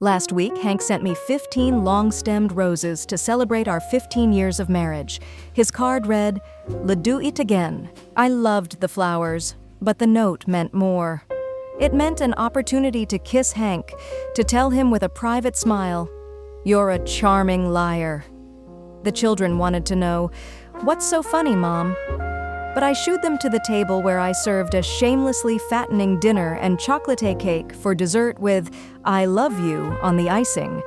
Last week, Hank sent me 15 long-stemmed roses to celebrate our 15 years of marriage. His card read, "Le do it again." I loved the flowers, but the note meant more. It meant an opportunity to kiss Hank, to tell him with a private smile, "You're a charming liar." The children wanted to know, "What's so funny, Mom?" But I shooed them to the table where I served a shamelessly fattening dinner and chocolate cake for dessert with "I love you" on the icing.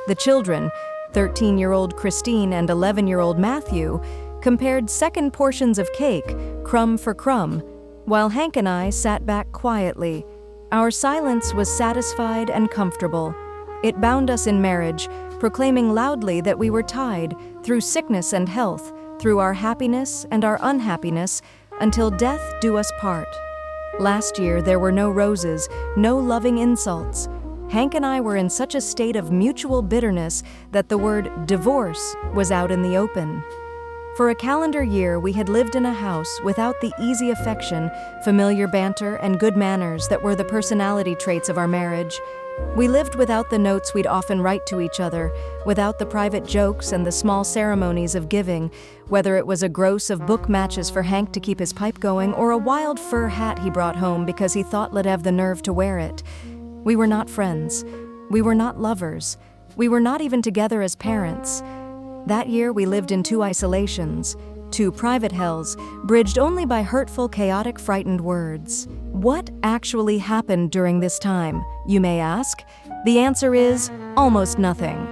The children, 13-year-old Christine and 11-year-old Matthew, compared second portions of cake, crumb for crumb, while Hank and I sat back quietly. Our silence was satisfied and comfortable. It bound us in marriage, proclaiming loudly that we were tied through sickness and health, through our happiness and our unhappiness, until death do us part. Last year, there were no roses, no loving insults. Hank and I were in such a state of mutual bitterness that the word divorce was out in the open. For a calendar year, we had lived in a house without the easy affection, familiar banter, and good manners that were the personality traits of our marriage. We lived without the notes we'd often write to each other, without the private jokes and the small ceremonies of giving, whether it was a gross of book matches for Hank to keep his pipe going or a wild fur hat he brought home because he thought I'd have the nerve to wear it. We were not friends. We were not lovers. We were not even together as parents. That year we lived in two isolations, two private hells, bridged only by hurtful, chaotic, frightened words. What actually happened during this time, you may ask? The answer is almost nothing.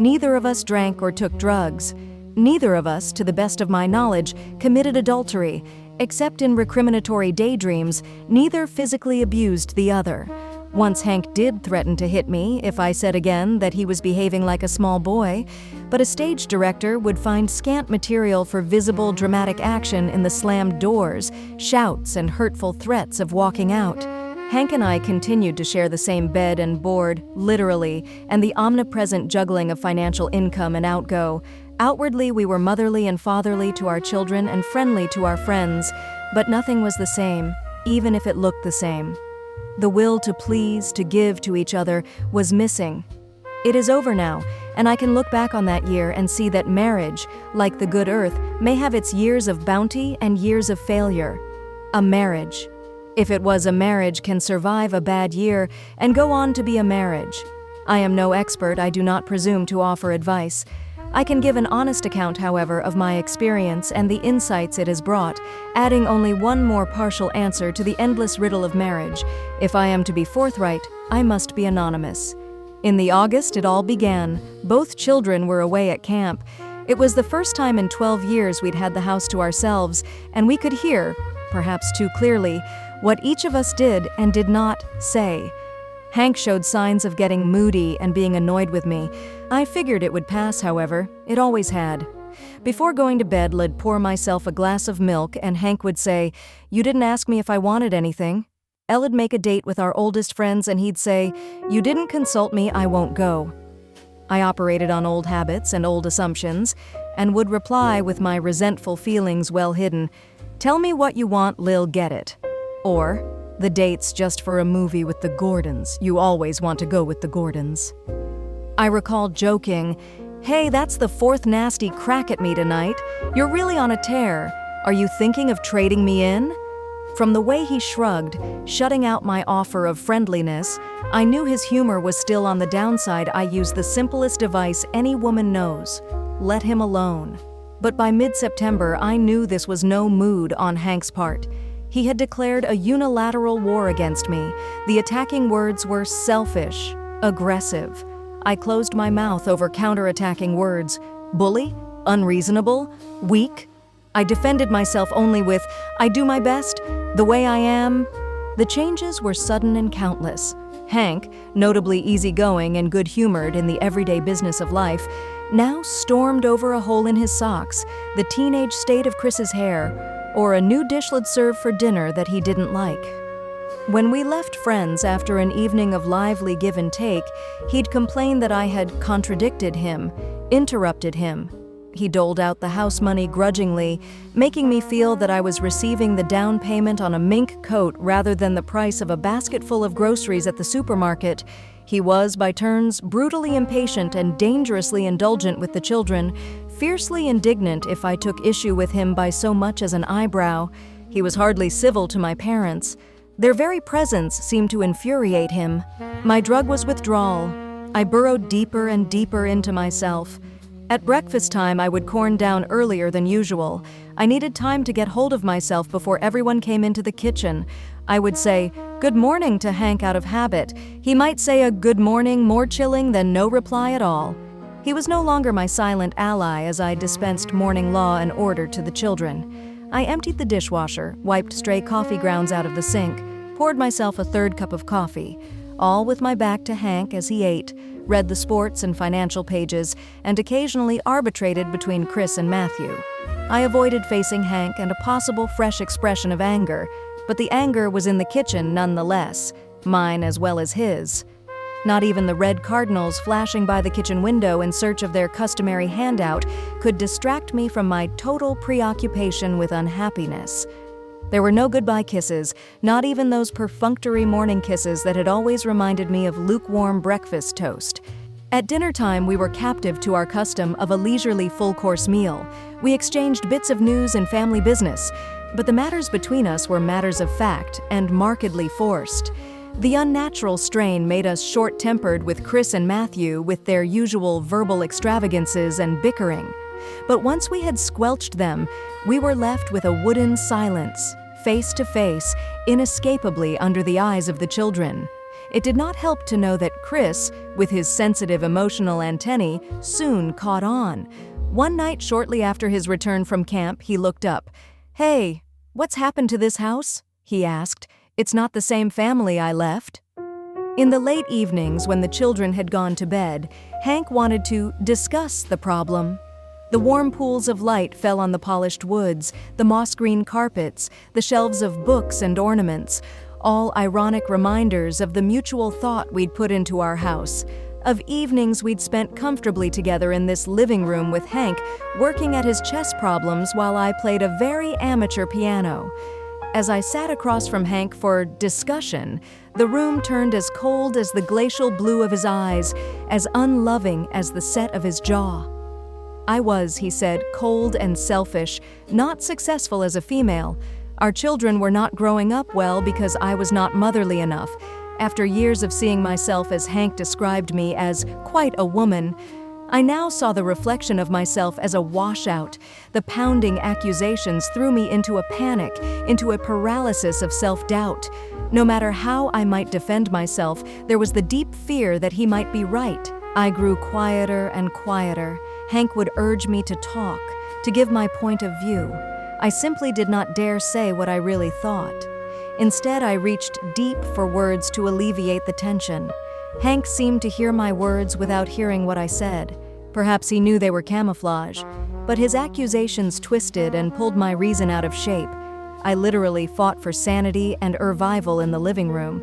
Neither of us drank or took drugs. Neither of us, to the best of my knowledge, committed adultery. Except in recriminatory daydreams, neither physically abused the other. Once Hank did threaten to hit me if I said again that he was behaving like a small boy, but a stage director would find scant material for visible dramatic action in the slammed doors, shouts, and hurtful threats of walking out. Hank and I continued to share the same bed and board, literally, and the omnipresent juggling of financial income and outgo. Outwardly, we were motherly and fatherly to our children and friendly to our friends, but nothing was the same, even if it looked the same. The will to please, to give to each other, was missing. It is over now, and I can look back on that year and see that marriage, like the good earth, may have its years of bounty and years of failure. A marriage, if it was a marriage, can survive a bad year and go on to be a marriage. I am no expert, I do not presume to offer advice. I can give an honest account, however, of my experience and the insights it has brought, adding only one more partial answer to the endless riddle of marriage. If I am to be forthright, I must be anonymous. In the August it all began. Both children were away at camp. It was the first time in 12 years we'd had the house to ourselves, and we could hear, perhaps too clearly, what each of us did and did not say. Hank showed signs of getting moody and being annoyed with me. I figured it would pass, however. It always had. Before going to bed, I'd pour myself a glass of milk, and Hank would say, "You didn't ask me if I wanted anything." Elle'd make a date with our oldest friends, and he'd say, "You didn't consult me, I won't go." I operated on old habits and old assumptions, and would reply with my resentful feelings well hidden, "Tell me what you want, Lil, get it." Or, "The date's just for a movie with the Gordons. You always want to go with the Gordons." I recall joking, "Hey, that's the fourth nasty crack at me tonight. You're really on a tear. Are you thinking of trading me in?" From the way he shrugged, shutting out my offer of friendliness, I knew his humor was still on the downside. I used the simplest device any woman knows: let him alone. But by mid-September, I knew this was no mood on Hank's part. He had declared a unilateral war against me. The attacking words were selfish, aggressive. I closed my mouth over counterattacking words. Bully? Unreasonable? Weak? I defended myself only with, "I do my best, the way I am." The changes were sudden and countless. Hank, notably easygoing and good-humored in the everyday business of life, now stormed over a hole in his socks, the teenage state of Chris's hair, or a new dish I'd serve for dinner that he didn't like. When we left friends after an evening of lively give and take, he'd complain that I had contradicted him, interrupted him. He doled out the house money grudgingly, making me feel that I was receiving the down payment on a mink coat rather than the price of a basket full of groceries at the supermarket. He was, by turns, brutally impatient and dangerously indulgent with the children, fiercely indignant if I took issue with him by so much as an eyebrow. He was hardly civil to my parents. Their very presence seemed to infuriate him. My drug was withdrawal. I burrowed deeper and deeper into myself. At breakfast time, I would corn down earlier than usual. I needed time to get hold of myself before everyone came into the kitchen. I would say, "Good morning" to Hank out of habit. He might say a "good morning" more chilling than no reply at all. He was no longer my silent ally as I dispensed morning law and order to the children. I emptied the dishwasher, wiped stray coffee grounds out of the sink, poured myself a third cup of coffee, all with my back to Hank as he ate, read the sports and financial pages, and occasionally arbitrated between Chris and Matthew. I avoided facing Hank and a possible fresh expression of anger, but the anger was in the kitchen nonetheless, mine as well as his. Not even the red cardinals flashing by the kitchen window in search of their customary handout could distract me from my total preoccupation with unhappiness. There were no goodbye kisses, not even those perfunctory morning kisses that had always reminded me of lukewarm breakfast toast. At dinner time, we were captive to our custom of a leisurely full-course meal. We exchanged bits of news and family business, but the matters between us were matters of fact and markedly forced. The unnatural strain made us short-tempered with Chris and Matthew with their usual verbal extravagances and bickering. But once we had squelched them, we were left with a wooden silence, face to face, inescapably under the eyes of the children. It did not help to know that Chris, with his sensitive emotional antennae, soon caught on. One night shortly after his return from camp, he looked up. "Hey, what's happened to this house?" he asked. "It's not the same family I left." In the late evenings, when the children had gone to bed, Hank wanted to discuss the problem. The warm pools of light fell on the polished woods, the moss-green carpets, the shelves of books and ornaments, all ironic reminders of the mutual thought we'd put into our house, of evenings we'd spent comfortably together in this living room with Hank working at his chess problems while I played a very amateur piano. As I sat across from Hank for discussion, the room turned as cold as the glacial blue of his eyes, as unloving as the set of his jaw. I was, he said, cold and selfish, not successful as a female. Our children were not growing up well because I was not motherly enough. After years of seeing myself as Hank described me as quite a woman, I now saw the reflection of myself as a washout. The pounding accusations threw me into a panic, into a paralysis of self-doubt. No matter how I might defend myself, there was the deep fear that he might be right. I grew quieter and quieter. Hank would urge me to talk, to give my point of view. I simply did not dare say what I really thought. Instead, I reached deep for words to alleviate the tension. Hank seemed to hear my words without hearing what I said. Perhaps he knew they were camouflage, but his accusations twisted and pulled my reason out of shape. I literally fought for sanity and revival in the living room.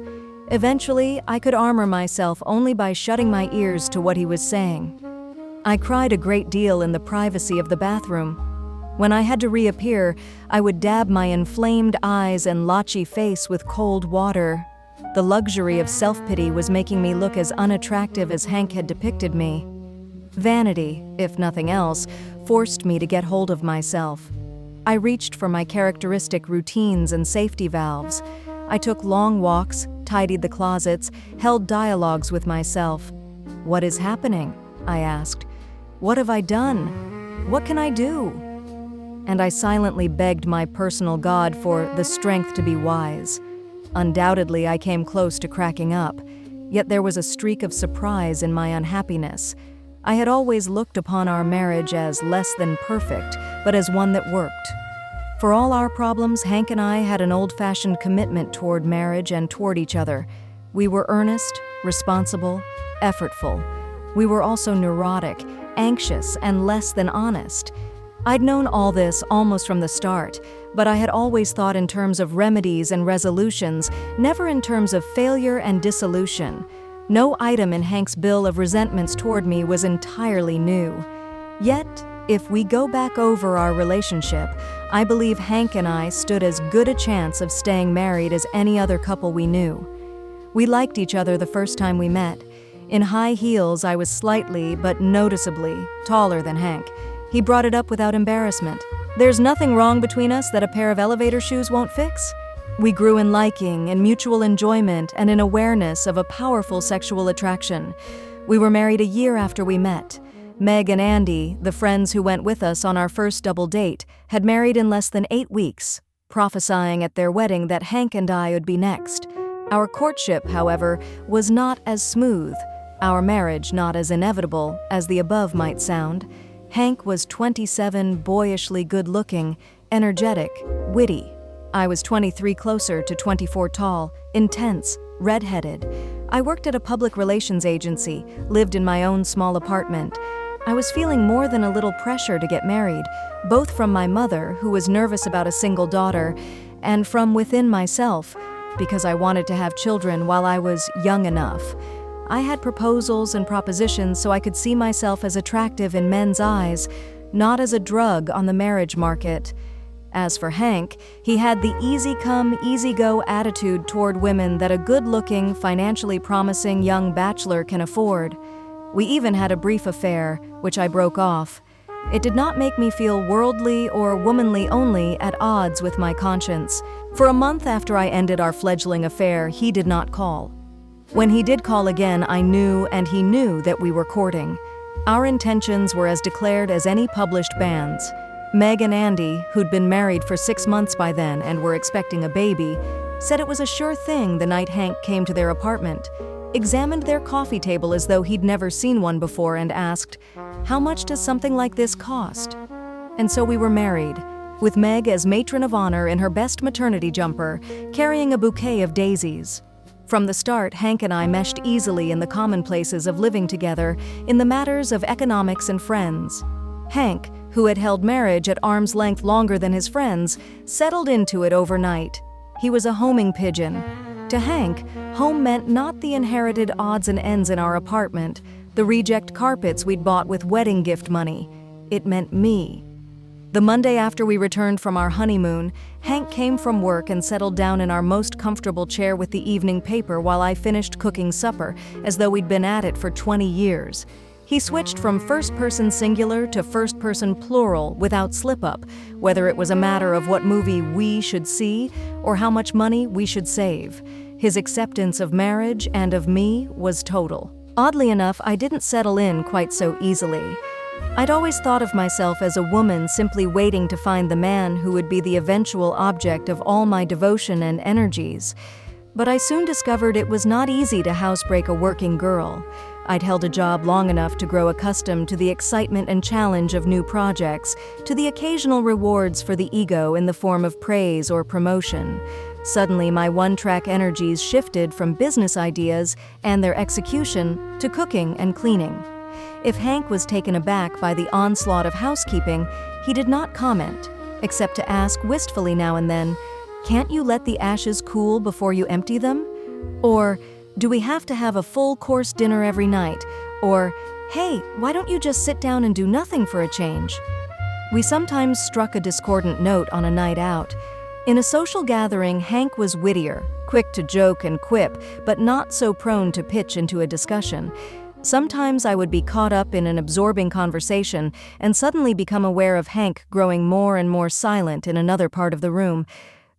Eventually, I could armor myself only by shutting my ears to what he was saying. I cried a great deal in the privacy of the bathroom. When I had to reappear, I would dab my inflamed eyes and blotchy face with cold water. The luxury of self-pity was making me look as unattractive as Hank had depicted me. Vanity, if nothing else, forced me to get hold of myself. I reached for my characteristic routines and safety valves. I took long walks, tidied the closets, held dialogues with myself. "What is happening?" I asked. "What have I done? What can I do?" And I silently begged my personal God for the strength to be wise. Undoubtedly, I came close to cracking up, yet there was a streak of surprise in my unhappiness. I had always looked upon our marriage as less than perfect, but as one that worked. For all our problems, Hank and I had an old-fashioned commitment toward marriage and toward each other. We were earnest, responsible, effortful. We were also neurotic, anxious, and less than honest. I'd known all this almost from the start, but I had always thought in terms of remedies and resolutions, never in terms of failure and dissolution. No item in Hank's bill of resentments toward me was entirely new. Yet, If we go back over our relationship, I believe Hank and I stood as good a chance of staying married as any other couple we knew. We liked each other the first time we met. In high heels, I was slightly, but noticeably, taller than Hank. He brought it up without embarrassment. There's nothing wrong between us that a pair of elevator shoes won't fix. We grew in liking, in mutual enjoyment, and in awareness of a powerful sexual attraction. We were married a year after we met. Meg and Andy, the friends who went with us on our first double date, had married in less than 8 weeks, prophesying at their wedding that Hank and I would be next. Our courtship, however, was not as smooth, our marriage not as inevitable as the above might sound. Hank was 27, boyishly good-looking, energetic, witty. I was 23, closer to 24, tall, intense, red-headed. I worked at a public relations agency, lived in my own small apartment. I was feeling more than a little pressure to get married, both from my mother, who was nervous about a single daughter, and from within myself, because I wanted to have children while I was young enough. I had proposals and propositions so I could see myself as attractive in men's eyes, not as a drug on the marriage market. As for Hank, he had the easy-come, easy-go attitude toward women that a good-looking, financially promising young bachelor can afford. We even had a brief affair, which I broke off. It did not make me feel worldly or womanly, only at odds with my conscience. For a month after I ended our fledgling affair, he did not call. When he did call again, I knew and he knew that we were courting. Our intentions were as declared as any published bands. Meg and Andy, who'd been married for 6 months by then and were expecting a baby, said it was a sure thing the night Hank came to their apartment, examined their coffee table as though he'd never seen one before and asked, "How much does something like this cost?" And so we were married, with Meg as matron of honor in her best maternity jumper, carrying a bouquet of daisies. From the start, Hank and I meshed easily in the commonplaces of living together, in the matters of economics and friends. Hank, who had held marriage at arm's length longer than his friends, settled into it overnight. He was a homing pigeon. To Hank, home meant not the inherited odds and ends in our apartment, the reject carpets we'd bought with wedding gift money. It meant me. The Monday after we returned from our honeymoon, Hank came from work and settled down in our most comfortable chair with the evening paper while I finished cooking supper, as though we'd been at it for 20 years. He switched from first-person singular to first-person plural without slip-up, whether it was a matter of what movie we should see or how much money we should save. His acceptance of marriage and of me was total. Oddly enough, I didn't settle in quite so easily. I'd always thought of myself as a woman simply waiting to find the man who would be the eventual object of all my devotion and energies. But I soon discovered it was not easy to housebreak a working girl. I'd held a job long enough to grow accustomed to the excitement and challenge of new projects, to the occasional rewards for the ego in the form of praise or promotion. Suddenly, my one-track energies shifted from business ideas and their execution to cooking and cleaning. If Hank was taken aback by the onslaught of housekeeping, he did not comment, except to ask wistfully now and then, "Can't you let the ashes cool before you empty them?" Or, "Do we have to have a full-course dinner every night?" Or, "Hey, why don't you just sit down and do nothing for a change?" We sometimes struck a discordant note on a night out. In a social gathering, Hank was wittier, quick to joke and quip, but not so prone to pitch into a discussion. Sometimes I would be caught up in an absorbing conversation and suddenly become aware of Hank growing more and more silent in another part of the room.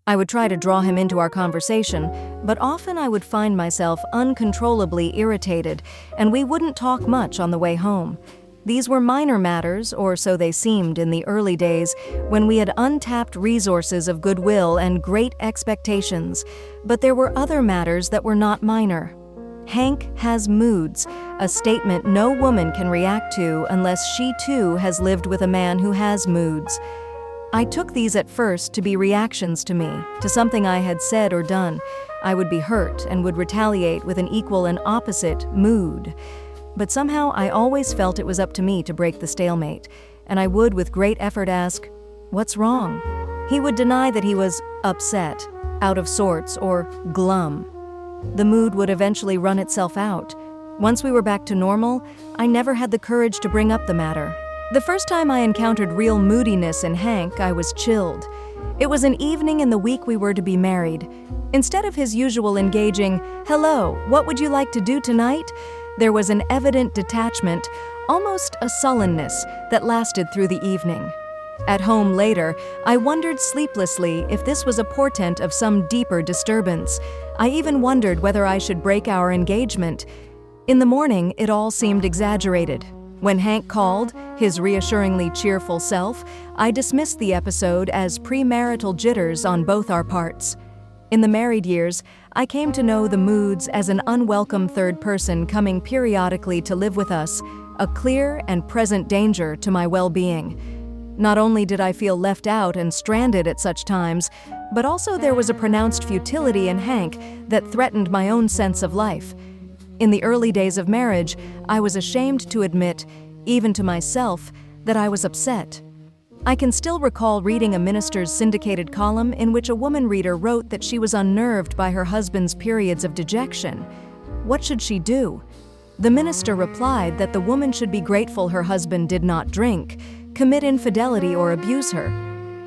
I would try to draw him into our conversation, but often I would find myself uncontrollably irritated, and we wouldn't talk much on the way home. These were minor matters, or so they seemed in the early days, when we had untapped resources of goodwill and great expectations. But there were other matters that were not minor. Hank has moods, a statement no woman can react to unless she too has lived with a man who has moods. I took these at first to be reactions to me, to something I had said or done. I would be hurt and would retaliate with an equal and opposite mood. But somehow I always felt it was up to me to break the stalemate, and I would with great effort ask, "What's wrong?" He would deny that he was upset, out of sorts, or glum. The mood would eventually run itself out. Once we were back to normal, I never had the courage to bring up the matter. The first time I encountered real moodiness in Hank, I was chilled. It was an evening in the week we were to be married. Instead of his usual engaging, "Hello, what would you like to do tonight?" there was an evident detachment, almost a sullenness, that lasted through the evening. At home later, I wondered sleeplessly if this was a portent of some deeper disturbance. I even wondered whether I should break our engagement. In the morning, it all seemed exaggerated. When Hank called, his reassuringly cheerful self, I dismissed the episode as premarital jitters on both our parts. In the married years, I came to know the moods as an unwelcome third person coming periodically to live with us, a clear and present danger to my well-being. Not only did I feel left out and stranded at such times, but also there was a pronounced futility in Hank that threatened my own sense of life. In the early days of marriage, I was ashamed to admit, even to myself, that I was upset. I can still recall reading a minister's syndicated column in which a woman reader wrote that she was unnerved by her husband's periods of dejection. What should she do? The minister replied that the woman should be grateful her husband did not drink, commit infidelity, or abuse her.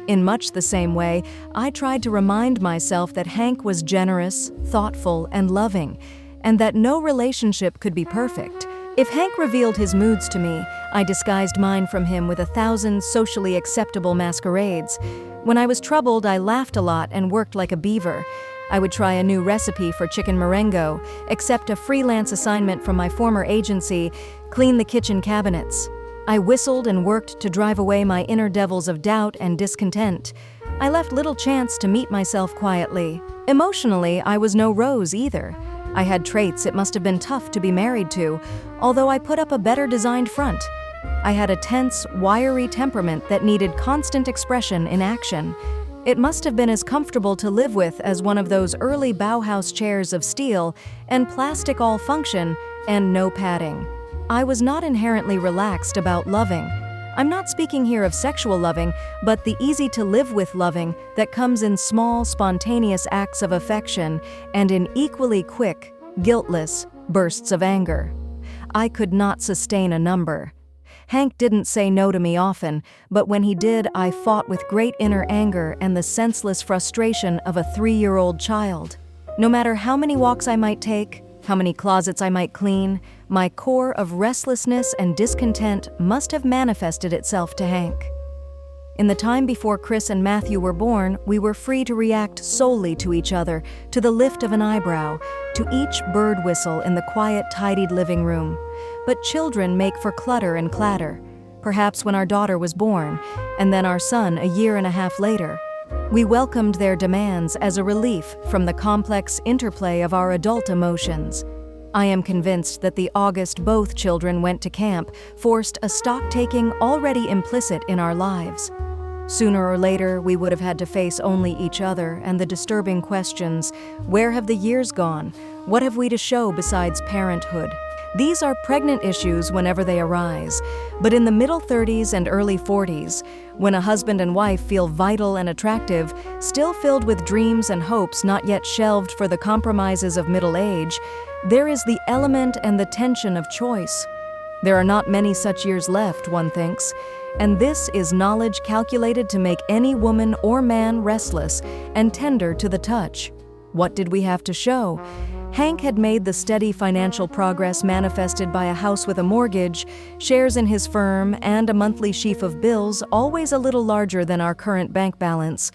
In much the same way, I tried to remind myself that Hank was generous, thoughtful, and loving, and that no relationship could be perfect. If Hank revealed his moods to me, I disguised mine from him with 1,000 socially acceptable masquerades. When I was troubled, I laughed a lot and worked like a beaver. I would try a new recipe for chicken merengue, accept a freelance assignment from my former agency, clean the kitchen cabinets. I whistled and worked to drive away my inner devils of doubt and discontent. I left little chance to meet myself quietly. Emotionally, I was no rose either. I had traits it must have been tough to be married to, although I put up a better designed front. I had a tense, wiry temperament that needed constant expression in action. It must have been as comfortable to live with as one of those early Bauhaus chairs of steel and plastic all function and no padding. I was not inherently relaxed about loving. I'm not speaking here of sexual loving, but the easy-to-live-with loving that comes in small, spontaneous acts of affection and in equally quick, guiltless bursts of anger. I could not sustain a number. Hank didn't say no to me often, but when he did, I fought with great inner anger and the senseless frustration of a 3-year-old child. No matter how many walks I might take, how many closets I might clean, my core of restlessness and discontent must have manifested itself to Hank. In the time before Chris and Matthew were born, we were free to react solely to each other, to the lift of an eyebrow, to each bird whistle in the quiet, tidied living room. But children make for clutter and clatter, perhaps when our daughter was born, and then our son a year and a half later. We welcomed their demands as a relief from the complex interplay of our adult emotions. I am convinced that the August both children went to camp forced a stock-taking already implicit in our lives. Sooner or later, we would have had to face only each other and the disturbing questions: where have the years gone? What have we to show besides parenthood? These are pregnant issues whenever they arise, but in the middle 30s and early 40s, when a husband and wife feel vital and attractive, still filled with dreams and hopes not yet shelved for the compromises of middle age, there is the element and the tension of choice. There are not many such years left, one thinks, and this is knowledge calculated to make any woman or man restless and tender to the touch. What did we have to show? Hank had made the steady financial progress manifested by a house with a mortgage, shares in his firm, and a monthly sheaf of bills always a little larger than our current bank balance.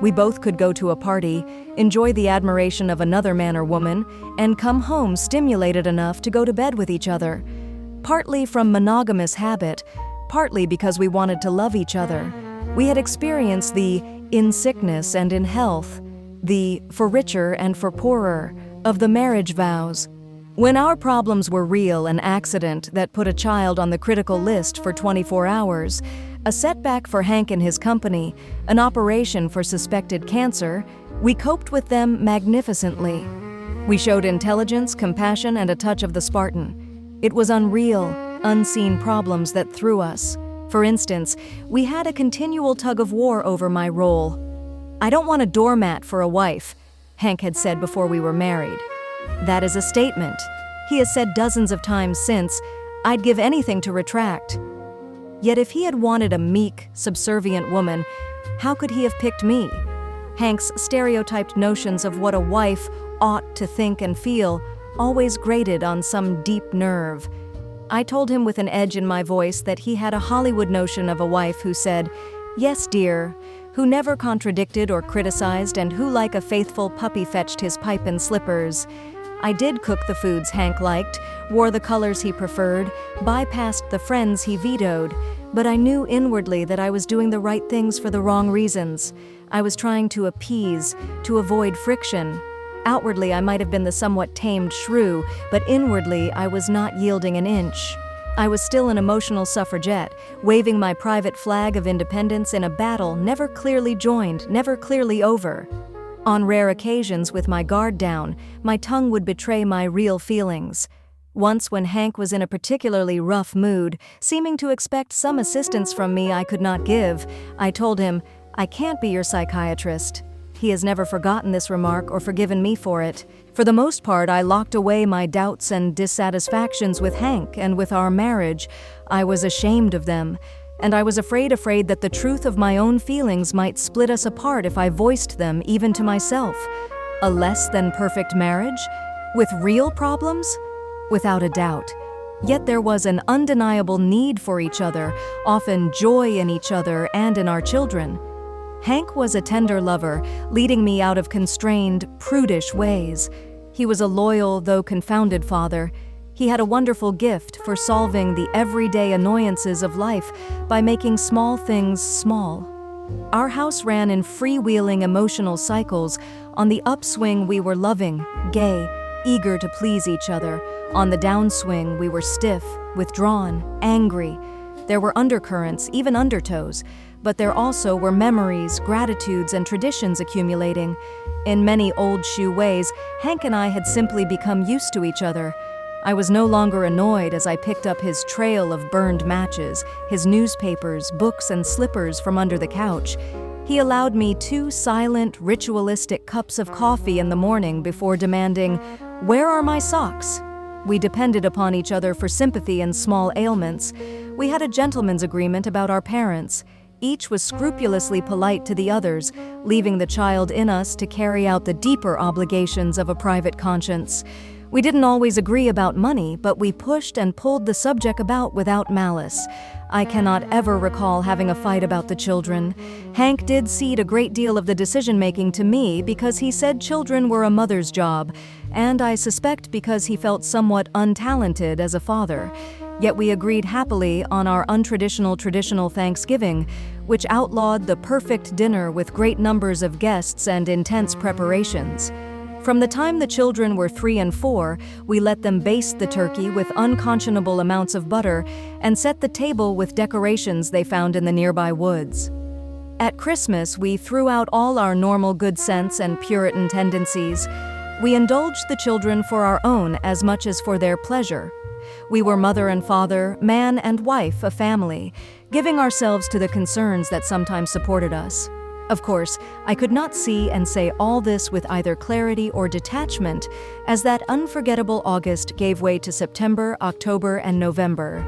We both could go to a party, enjoy the admiration of another man or woman, and come home stimulated enough to go to bed with each other. Partly from monogamous habit, partly because we wanted to love each other. We had experienced the in sickness and in health, the for richer and for poorer, of the marriage vows. When our problems were real, an accident that put a child on the critical list for 24 hours, a setback for Hank and his company, an operation for suspected cancer, we coped with them magnificently. We showed intelligence, compassion, and a touch of the Spartan. It was unreal, unseen problems that threw us. For instance, we had a continual tug of war over my role. "I don't want a doormat for a wife," Hank had said before we were married. "That is a statement," he has said dozens of times since, "I'd give anything to retract." Yet if he had wanted a meek, subservient woman, how could he have picked me? Hank's stereotyped notions of what a wife ought to think and feel always grated on some deep nerve. I told him with an edge in my voice that he had a Hollywood notion of a wife who said, "Yes, dear," who never contradicted or criticized, and who like a faithful puppy fetched his pipe and slippers. I did cook the foods Hank liked, wore the colors he preferred, bypassed the friends he vetoed, but I knew inwardly that I was doing the right things for the wrong reasons. I was trying to appease, to avoid friction. Outwardly, I might have been the somewhat tamed shrew, but inwardly, I was not yielding an inch. I was still an emotional suffragette, waving my private flag of independence in a battle never clearly joined, never clearly over. On rare occasions, with my guard down, my tongue would betray my real feelings. Once, when Hank was in a particularly rough mood, seeming to expect some assistance from me I could not give, I told him, "I can't be your psychiatrist." He has never forgotten this remark or forgiven me for it. For the most part, I locked away my doubts and dissatisfactions with Hank and with our marriage. I was ashamed of them, and I was afraid that the truth of my own feelings might split us apart if I voiced them even to myself. A less than perfect marriage? With real problems? Without a doubt. Yet there was an undeniable need for each other, often joy in each other and in our children. Hank was a tender lover, leading me out of constrained, prudish ways. He was a loyal, though confounded father. He had a wonderful gift for solving the everyday annoyances of life by making small things small. Our house ran in freewheeling emotional cycles. On the upswing, we were loving, gay, eager to please each other. On the downswing, we were stiff, withdrawn, angry. There were undercurrents, even undertows, but there also were memories, gratitudes, and traditions accumulating. In many old shoe ways, Hank and I had simply become used to each other. I was no longer annoyed as I picked up his trail of burned matches, his newspapers, books, and slippers from under the couch. He allowed me 2 silent, ritualistic cups of coffee in the morning before demanding, "Where are my socks?" We depended upon each other for sympathy in small ailments. We had a gentleman's agreement about our parents. Each was scrupulously polite to the others, leaving the child in us to carry out the deeper obligations of a private conscience. We didn't always agree about money, but we pushed and pulled the subject about without malice. I cannot ever recall having a fight about the children. Hank did cede a great deal of the decision-making to me because he said children were a mother's job, and I suspect because he felt somewhat untalented as a father. Yet we agreed happily on our untraditional traditional Thanksgiving, which outlawed the perfect dinner with great numbers of guests and intense preparations. From the time the children were 3 and 4, we let them baste the turkey with unconscionable amounts of butter and set the table with decorations they found in the nearby woods. At Christmas, we threw out all our normal good sense and Puritan tendencies. We indulged the children for our own as much as for their pleasure. We were mother and father, man and wife, a family, giving ourselves to the concerns that sometimes supported us. Of course, I could not see and say all this with either clarity or detachment, as that unforgettable August gave way to September, October, and November.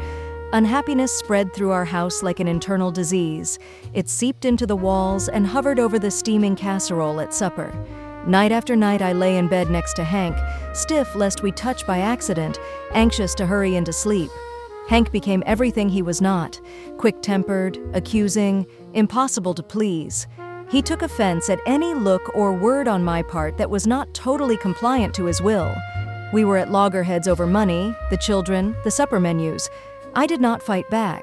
Unhappiness spread through our house like an internal disease. It seeped into the walls and hovered over the steaming casserole at supper. Night after night I lay in bed next to Hank, stiff lest we touch by accident, anxious to hurry into sleep. Hank became everything he was not: quick-tempered, accusing, impossible to please. He took offense at any look or word on my part that was not totally compliant to his will. We were at loggerheads over money, the children, the supper menus. I did not fight back,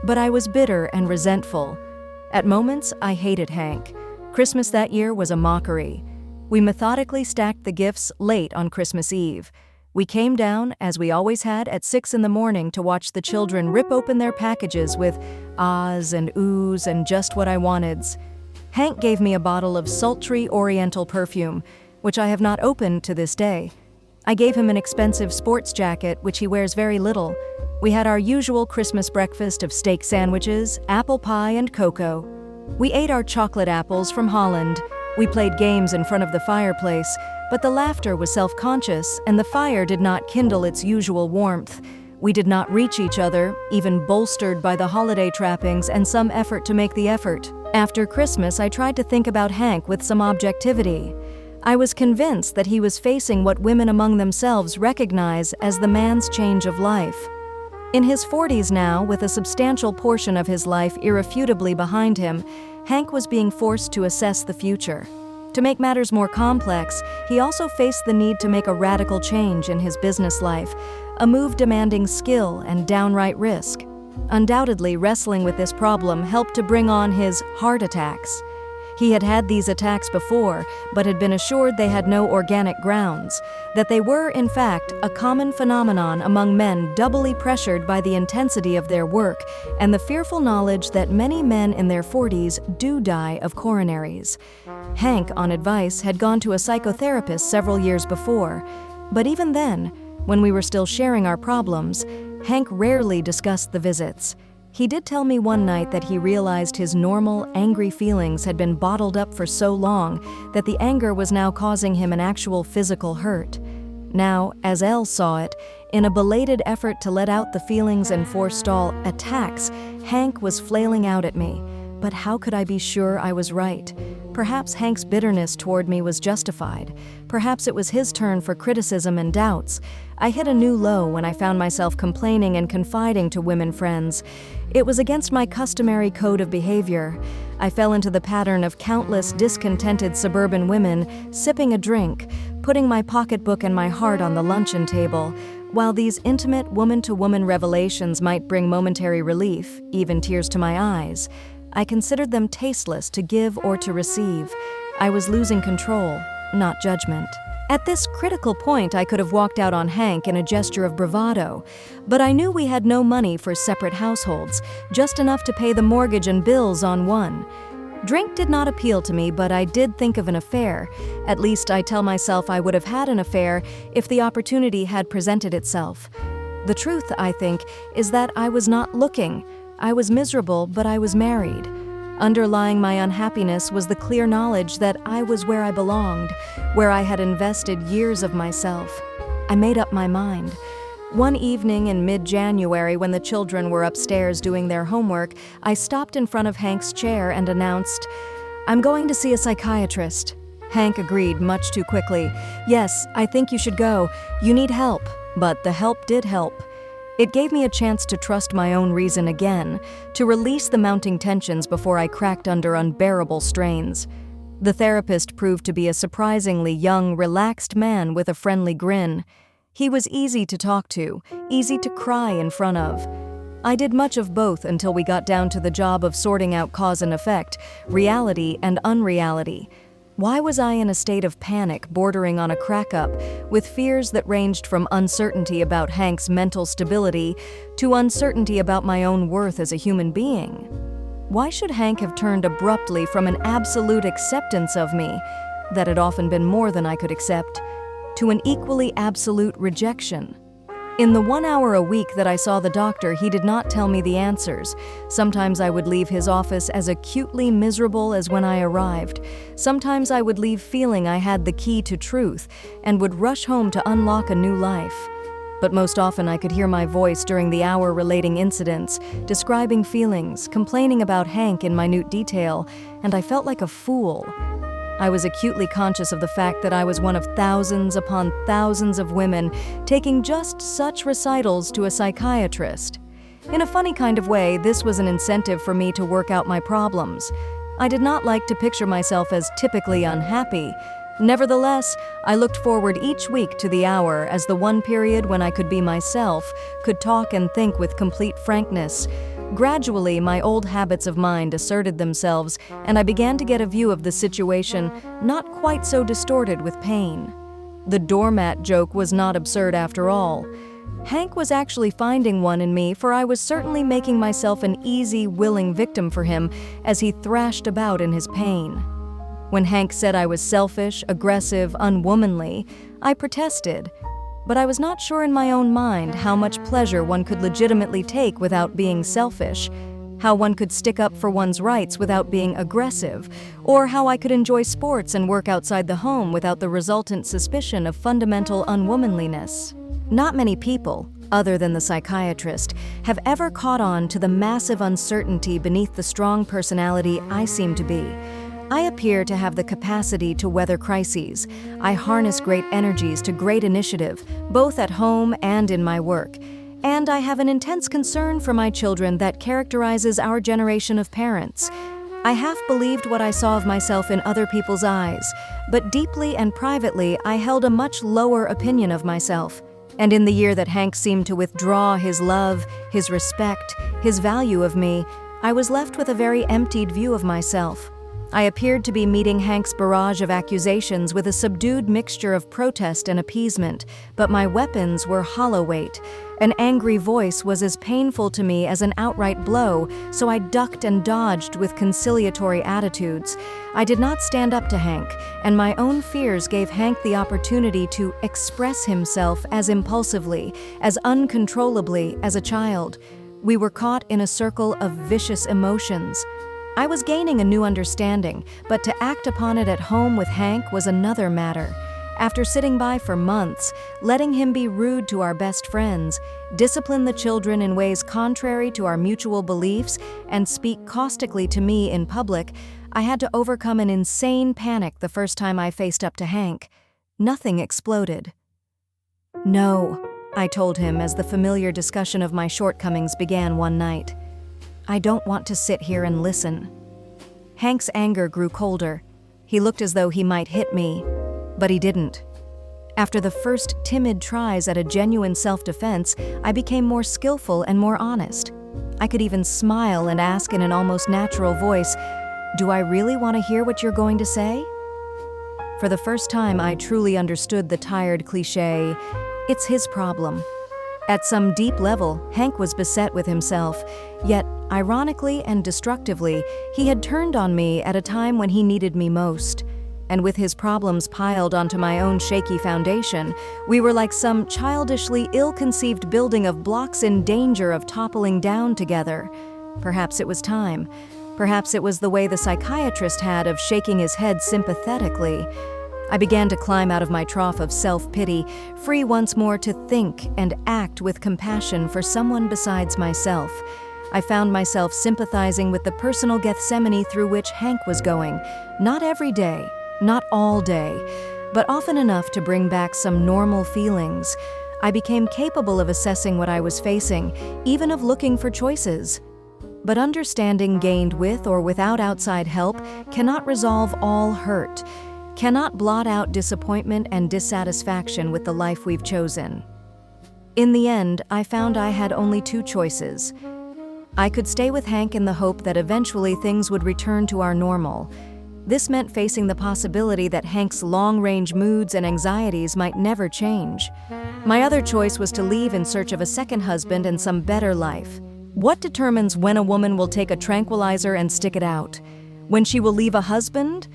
but I was bitter and resentful. At moments, I hated Hank. Christmas that year was a mockery. We methodically stacked the gifts late on Christmas Eve. We came down, as we always had, at 6 in the morning to watch the children rip open their packages with ahs and oohs and just what I wanteds. Hank gave me a bottle of sultry oriental perfume, which I have not opened to this day. I gave him an expensive sports jacket, which he wears very little. We had our usual Christmas breakfast of steak sandwiches, apple pie, and cocoa. We ate our chocolate apples from Holland. We played games in front of the fireplace, but the laughter was self-conscious, and the fire did not kindle its usual warmth. We did not reach each other, even bolstered by the holiday trappings and some effort to make the effort. After Christmas, I tried to think about Hank with some objectivity. I was convinced that he was facing what women among themselves recognize as the man's change of life. In his 40s now, with a substantial portion of his life irrefutably behind him, Hank was being forced to assess the future. To make matters more complex, he also faced the need to make a radical change in his business life, a move demanding skill and downright risk. Undoubtedly, wrestling with this problem helped to bring on his heart attacks. He had had these attacks before, but had been assured they had no organic grounds, that they were, in fact, a common phenomenon among men doubly pressured by the intensity of their work and the fearful knowledge that many men in their 40s do die of coronaries. Hank, on advice, had gone to a psychotherapist several years before, but even then, when we were still sharing our problems, Hank rarely discussed the visits. He did tell me one night that he realized his normal, angry feelings had been bottled up for so long that the anger was now causing him an actual physical hurt. Now, as Elle saw it, in a belated effort to let out the feelings and forestall attacks, Hank was flailing out at me. But how could I be sure I was right? Perhaps Hank's bitterness toward me was justified. Perhaps it was his turn for criticism and doubts. I hit a new low when I found myself complaining and confiding to women friends. It was against my customary code of behavior. I fell into the pattern of countless discontented suburban women sipping a drink, putting my pocketbook and my heart on the luncheon table. While these intimate woman-to-woman revelations might bring momentary relief, even tears to my eyes, I considered them tasteless to give or to receive. I was losing control, not judgment. At this critical point, I could have walked out on Hank in a gesture of bravado, but I knew we had no money for separate households, just enough to pay the mortgage and bills on one. Drink did not appeal to me, but I did think of an affair. At least I tell myself I would have had an affair if the opportunity had presented itself. The truth, I think, is that I was not looking. I was miserable, but I was married. Underlying my unhappiness was the clear knowledge that I was where I belonged, where I had invested years of myself. I made up my mind. One evening in mid-January, when the children were upstairs doing their homework, I stopped in front of Hank's chair and announced, "I'm going to see a psychiatrist." Hank agreed much too quickly. "Yes, I think you should go. You need help." But the help did help. It gave me a chance to trust my own reason again, to release the mounting tensions before I cracked under unbearable strains. The therapist proved to be a surprisingly young, relaxed man with a friendly grin. He was easy to talk to, easy to cry in front of. I did much of both until we got down to the job of sorting out cause and effect, reality and unreality. Why was I in a state of panic bordering on a crack-up, with fears that ranged from uncertainty about Hank's mental stability to uncertainty about my own worth as a human being? Why should Hank have turned abruptly from an absolute acceptance of me, that had often been more than I could accept, to an equally absolute rejection? In the 1 hour a week that I saw the doctor, he did not tell me the answers. Sometimes I would leave his office as acutely miserable as when I arrived. Sometimes I would leave feeling I had the key to truth and would rush home to unlock a new life. But most often I could hear my voice during the hour relating incidents, describing feelings, complaining about Hank in minute detail, and I felt like a fool. I was acutely conscious of the fact that I was one of thousands upon thousands of women taking just such recitals to a psychiatrist. In a funny kind of way, this was an incentive for me to work out my problems. I did not like to picture myself as typically unhappy. Nevertheless, I looked forward each week to the hour as the one period when I could be myself, could talk and think with complete frankness. Gradually, my old habits of mind asserted themselves, and I began to get a view of the situation not quite so distorted with pain. The doormat joke was not absurd after all. Hank was actually finding one in me, for I was certainly making myself an easy, willing victim for him as he thrashed about in his pain. When Hank said I was selfish, aggressive, unwomanly, I protested. But I was not sure in my own mind how much pleasure one could legitimately take without being selfish, how one could stick up for one's rights without being aggressive, or how I could enjoy sports and work outside the home without the resultant suspicion of fundamental unwomanliness. Not many people, other than the psychiatrist, have ever caught on to the massive uncertainty beneath the strong personality I seem to be. I appear to have the capacity to weather crises. I harness great energies to great initiative, both at home and in my work. And I have an intense concern for my children that characterizes our generation of parents. I half believed what I saw of myself in other people's eyes, but deeply and privately I held a much lower opinion of myself. And in the year that Hank seemed to withdraw his love, his respect, his value of me, I was left with a very emptied view of myself. I appeared to be meeting Hank's barrage of accusations with a subdued mixture of protest and appeasement, but my weapons were hollow weight. An angry voice was as painful to me as an outright blow, so I ducked and dodged with conciliatory attitudes. I did not stand up to Hank, and my own fears gave Hank the opportunity to express himself as impulsively, as uncontrollably as a child. We were caught in a circle of vicious emotions. I was gaining a new understanding, but to act upon it at home with Hank was another matter. After sitting by for months, letting him be rude to our best friends, discipline the children in ways contrary to our mutual beliefs, and speak caustically to me in public, I had to overcome an insane panic the first time I faced up to Hank. Nothing exploded. "No," I told him as the familiar discussion of my shortcomings began one night. "I don't want to sit here and listen." Hank's anger grew colder. He looked as though he might hit me, but he didn't. After the first timid tries at a genuine self-defense, I became more skillful and more honest. I could even smile and ask in an almost natural voice, "Do I really want to hear what you're going to say?" For the first time, I truly understood the tired cliché, "It's his problem." At some deep level, Hank was beset with himself, yet, ironically and destructively, he had turned on me at a time when he needed me most. And with his problems piled onto my own shaky foundation, we were like some childishly ill-conceived building of blocks in danger of toppling down together. Perhaps it was time. Perhaps it was the way the psychiatrist had of shaking his head sympathetically. I began to climb out of my trough of self-pity, free once more to think and act with compassion for someone besides myself. I found myself sympathizing with the personal Gethsemane through which Hank was going, not every day, not all day, but often enough to bring back some normal feelings. I became capable of assessing what I was facing, even of looking for choices. But understanding gained with or without outside help cannot resolve all hurt, cannot blot out disappointment and dissatisfaction with the life we've chosen. In the end, I found I had only two choices. I could stay with Hank in the hope that eventually things would return to our normal. This meant facing the possibility that Hank's long-range moods and anxieties might never change. My other choice was to leave in search of a second husband and some better life. What determines when a woman will take a tranquilizer and stick it out? When she will leave a husband?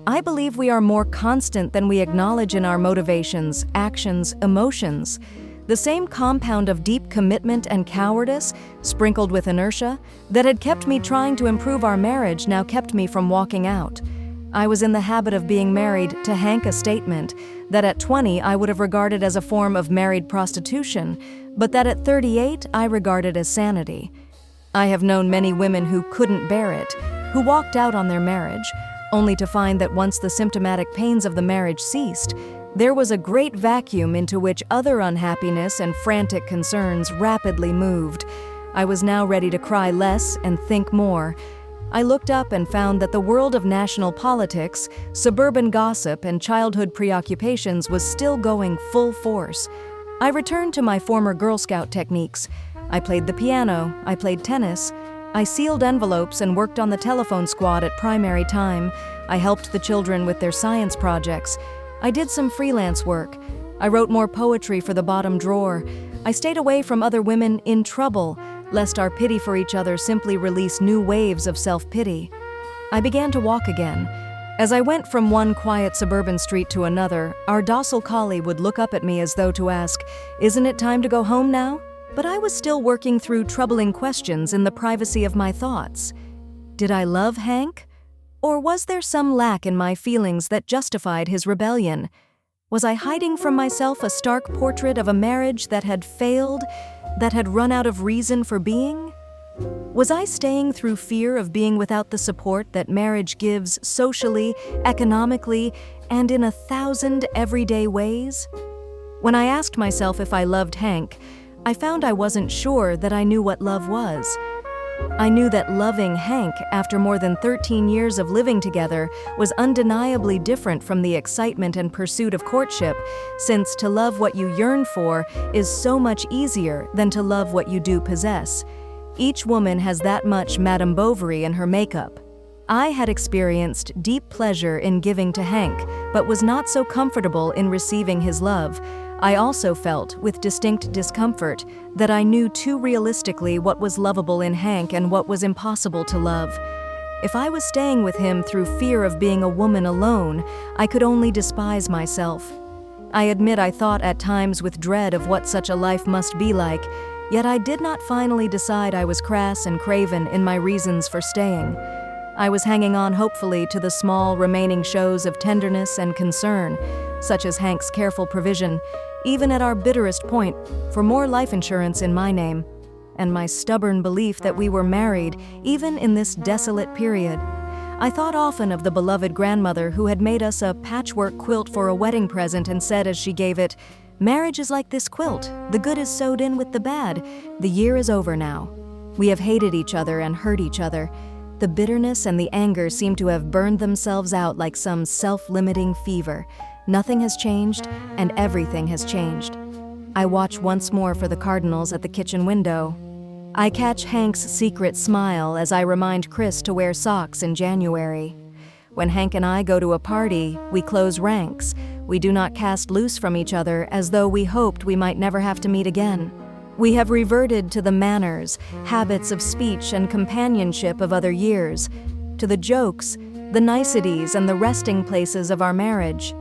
I believe we are more constant than we acknowledge in our motivations, actions, emotions. The same compound of deep commitment and cowardice, sprinkled with inertia, that had kept me trying to improve our marriage now kept me from walking out. I was in the habit of being married to Hank, a statement that at 20 I would have regarded as a form of married prostitution, but that at 38 I regarded as sanity. I have known many women who couldn't bear it, who walked out on their marriage, only to find that once the symptomatic pains of the marriage ceased, there was a great vacuum into which other unhappiness and frantic concerns rapidly moved. I was now ready to cry less and think more. I looked up and found that the world of national politics, suburban gossip, and childhood preoccupations was still going full force. I returned to my former Girl Scout techniques. I played the piano, I played tennis, I sealed envelopes and worked on the telephone squad at primary time. I helped the children with their science projects. I did some freelance work. I wrote more poetry for the bottom drawer. I stayed away from other women in trouble, lest our pity for each other simply release new waves of self-pity. I began to walk again. As I went from one quiet suburban street to another, our docile collie would look up at me as though to ask, "Isn't it time to go home now?" But I was still working through troubling questions in the privacy of my thoughts. Did I love Hank? Or was there some lack in my feelings that justified his rebellion? Was I hiding from myself a stark portrait of a marriage that had failed, that had run out of reason for being? Was I staying through fear of being without the support that marriage gives socially, economically, and in 1,000 everyday ways? When I asked myself if I loved Hank, I found I wasn't sure that I knew what love was. I knew that loving Hank after more than 13 years of living together was undeniably different from the excitement and pursuit of courtship, since to love what you yearn for is so much easier than to love what you do possess. Each woman has that much Madame Bovary in her makeup. I had experienced deep pleasure in giving to Hank, but was not so comfortable in receiving his love. I also felt, with distinct discomfort, that I knew too realistically what was lovable in Hank and what was impossible to love. If I was staying with him through fear of being a woman alone, I could only despise myself. I admit I thought at times with dread of what such a life must be like, yet I did not finally decide I was crass and craven in my reasons for staying. I was hanging on hopefully to the small remaining shows of tenderness and concern, such as Hank's careful provision, even at our bitterest point, for more life insurance in my name, and my stubborn belief that we were married even in this desolate period. I thought often of the beloved grandmother who had made us a patchwork quilt for a wedding present and said as she gave it, "Marriage is like this quilt. The good is sewed in with the bad. The year is over now. We have hated each other and hurt each other. The bitterness and the anger seem to have burned themselves out like some self-limiting fever. Nothing has changed, and everything has changed." I watch once more for the cardinals at the kitchen window. I catch Hank's secret smile as I remind Chris to wear socks in January. When Hank and I go to a party, we close ranks. We do not cast loose from each other as though we hoped we might never have to meet again. We have reverted to the manners, habits of speech and companionship of other years, to the jokes, the niceties, and the resting places of our marriage.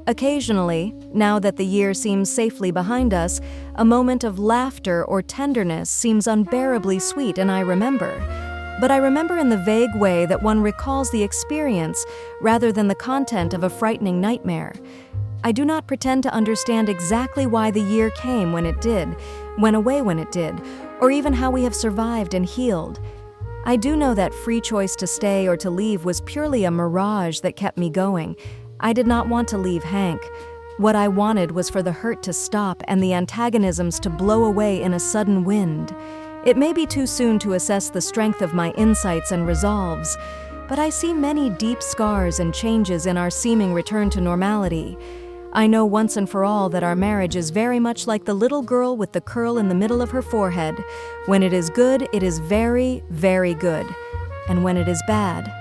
Occasionally, now that the year seems safely behind us, a moment of laughter or tenderness seems unbearably sweet, and I remember. But I remember in the vague way that one recalls the experience rather than the content of a frightening nightmare. I do not pretend to understand exactly why the year came when it did, went away when it did, or even how we have survived and healed. I do know that free choice to stay or to leave was purely a mirage that kept me going. I did not want to leave Hank. What I wanted was for the hurt to stop and the antagonisms to blow away in a sudden wind. It may be too soon to assess the strength of my insights and resolves, but I see many deep scars and changes in our seeming return to normality. I know once and for all that our marriage is very much like the little girl with the curl in the middle of her forehead. When it is good, it is very, very good. And when it is bad,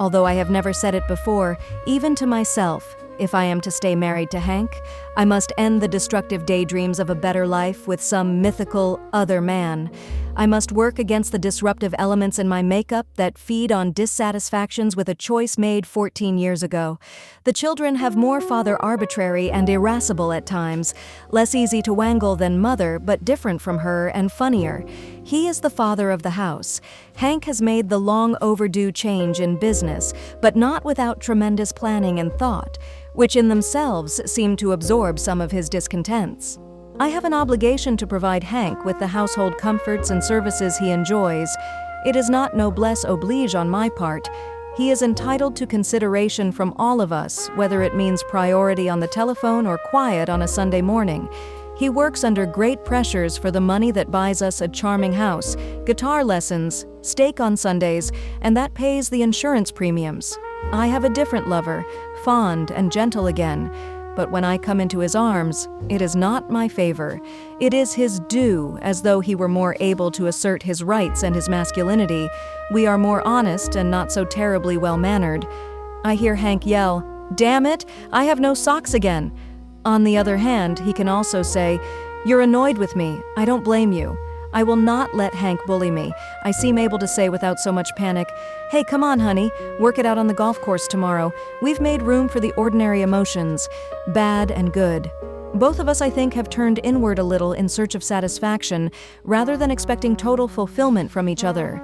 although I have never said it before, even to myself, if I am to stay married to Hank, I must end the destructive daydreams of a better life with some mythical other man. I must work against the disruptive elements in my makeup that feed on dissatisfactions with a choice made 14 years ago. The children have more father arbitrary and irascible at times, less easy to wangle than mother, but different from her and funnier. He is the father of the house. Hank has made the long overdue change in business, but not without tremendous planning and thought, which in themselves seem to absorb some of his discontents. I have an obligation to provide Hank with the household comforts and services he enjoys. It is not noblesse oblige on my part. He is entitled to consideration from all of us, whether it means priority on the telephone or quiet on a Sunday morning. He works under great pressures for the money that buys us a charming house, guitar lessons, steak on Sundays, and that pays the insurance premiums. I have a different lover, fond and gentle again. But when I come into his arms, it is not my favor. It is his due, as though he were more able to assert his rights and his masculinity. We are more honest and not so terribly well-mannered. I hear Hank yell, "Damn it, I have no socks again." On the other hand, he can also say, "You're annoyed with me. I don't blame you." I will not let Hank bully me. I seem able to say without so much panic, "Hey, come on, honey, work it out on the golf course tomorrow. We've made room for the ordinary emotions, bad and good." Both of us, I think, have turned inward a little in search of satisfaction, rather than expecting total fulfillment from each other.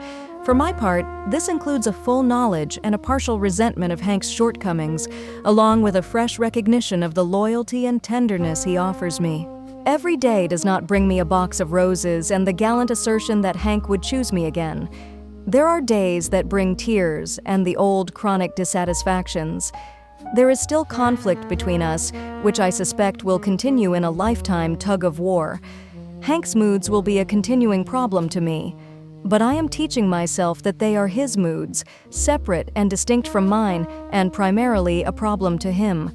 For my part, this includes a full knowledge and a partial resentment of Hank's shortcomings, along with a fresh recognition of the loyalty and tenderness he offers me. Every day does not bring me a box of roses and the gallant assertion that Hank would choose me again. There are days that bring tears and the old chronic dissatisfactions. There is still conflict between us, which I suspect will continue in a lifetime tug of war. Hank's moods will be a continuing problem to me. But I am teaching myself that they are his moods, separate and distinct from mine, and primarily a problem to him.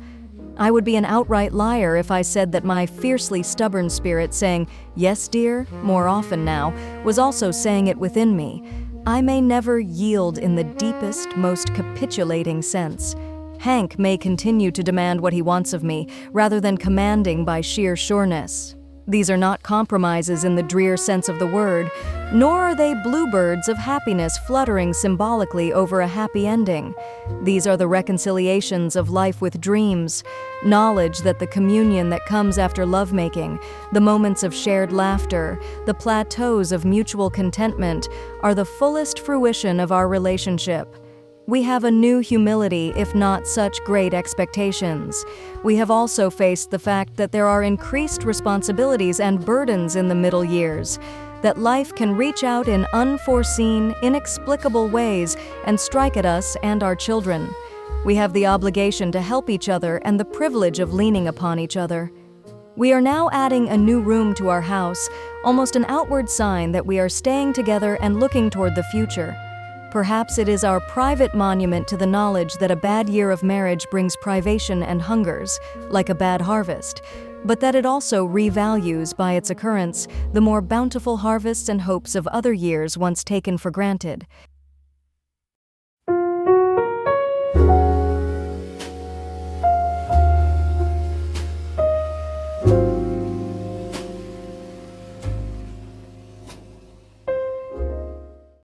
I would be an outright liar if I said that my fiercely stubborn spirit saying, "Yes, dear," more often now, was also saying it within me. I may never yield in the deepest, most capitulating sense. Hank may continue to demand what he wants of me, rather than commanding by sheer sureness. These are not compromises in the drear sense of the word, nor are they bluebirds of happiness fluttering symbolically over a happy ending. These are the reconciliations of life with dreams, knowledge that the communion that comes after lovemaking, the moments of shared laughter, the plateaus of mutual contentment, are the fullest fruition of our relationship. We have a new humility, if not such great expectations. We have also faced the fact that there are increased responsibilities and burdens in the middle years, that life can reach out in unforeseen, inexplicable ways and strike at us and our children. We have the obligation to help each other and the privilege of leaning upon each other. We are now adding a new room to our house, almost an outward sign that we are staying together and looking toward the future. Perhaps it is our private monument to the knowledge that a bad year of marriage brings privation and hungers, like a bad harvest, but that it also revalues by its occurrence the more bountiful harvests and hopes of other years once taken for granted.